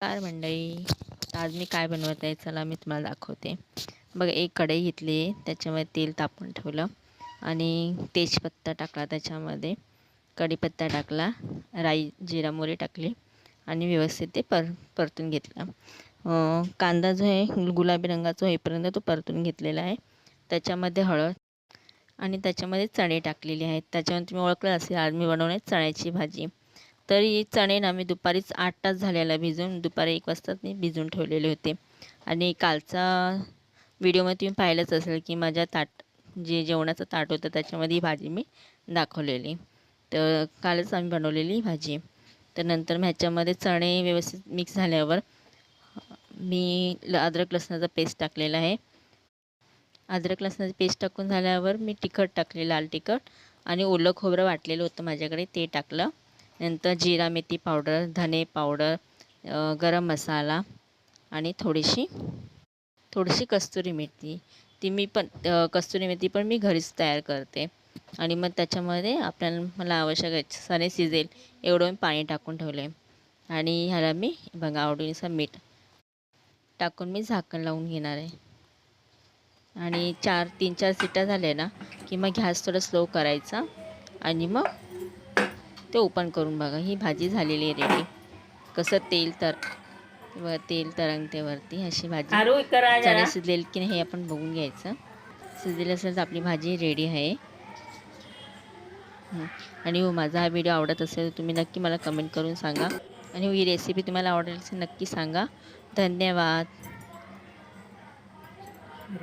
नमस्कार मंडळी. आज मी काय बनवत आहे चला मी तुम्हाला दाखवते. बघा एक कढई घेतली, त्याच्यामध्ये तेल तापवून ठेवलं आणि तेजपत्ता टाकला, त्याच्यामध्ये कढीपत्ता टाकला, राई जिरा मोहरी टाकली आणि व्यवस्थित ते परतून घेतला. कांदा जो आहे गुलाबी रंगाचा होईपर्यंत तो परतून घेतलेला आहे. त्याच्यामध्ये हळद आणि त्याच्यामध्ये चणे टाकलेले आहेत. त्याच्यामध्ये तुम्ही ओळखलं असेल आज मी बनवणे चण्याची भाजी. तर ही चणे ना मी दुपारीच 8 तास झालेला भिजून, दुपारी 1 वाजता मी भिजून ठेवलेले होते. आणि कालचा व्हिडिओमध्ये तुम्ही पाहिलंच असेल की माझ्या जे जेवणाचं ताट होतं त्याच्यामध्ये ही भाजी मी दाखवलेली. तर कालच आम्ही बनवलेली भाजी. तर नंतर मी ह्याच्यामध्ये चणे व्यवस्थित मिक्स झाल्यावर मी अद्रक लसणाचा पेस्ट टाकलेला आहे. अद्रक लसणाची पेस्ट टाकून झाल्यावर मी तिखट टाकले, लाल तिखट आणि ओलं खोबरं वाटलेलं होतं माझ्याकडे ते टाकलं. नंतर जिरा मेथी पावडर, धने पावडर, गरम मसाला आणि थोडीशी कस्तुरी मेथी. ती मी पण कस्तुरी मेथी पण मी घरीच तयार करते. आणि मग त्याच्यामध्ये मला आवश्यक आहे सणे शिजेल एवढं मी पाणी टाकून ठेवलं आहे. आणि ह्याला मी बघा आवडीनुसार मीठ टाकून मी झाकण लावून घेणार आहे. आणि 3-4 शिट्ट्या झाल्या ना की मग गॅस थोडं स्लो करायचा आणि मग ते ओपन करून बघा ही भाजी झालेली आहे रेडी. कसं तेल तरंगते वरती अशी भाजी. चणे शिजलेले की नाही हे आपण बघून घ्यायचं. शिजलेलं असेल तर आपली भाजी रेडी आहे. आणि माझा हा व्हिडिओ आवडत असेल तर तुम्ही नक्की मला कमेंट करून सांगा. आणि ही रेसिपी तुम्हाला आवडेल असेल नक्की सांगा. धन्यवाद.